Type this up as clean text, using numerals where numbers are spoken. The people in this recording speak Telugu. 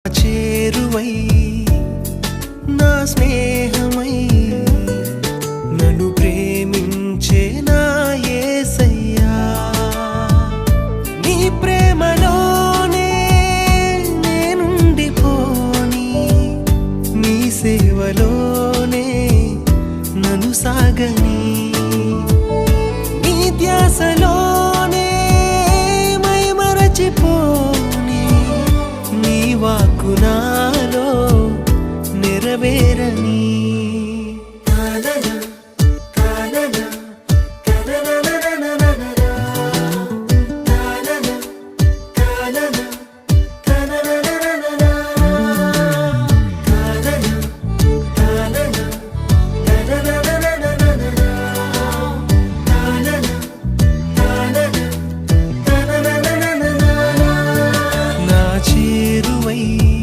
చేరువై నా స్నేహమై నన్ను ప్రేమించే నా యేసయ్యా నీ ప్రేమలోనే నేనుండిపోని నీ సేవలోనే నన్ను సాగని నీ ధ్యాసలోనే మై మరచిపోని నీ వాక్కు నాలో నెరవేరని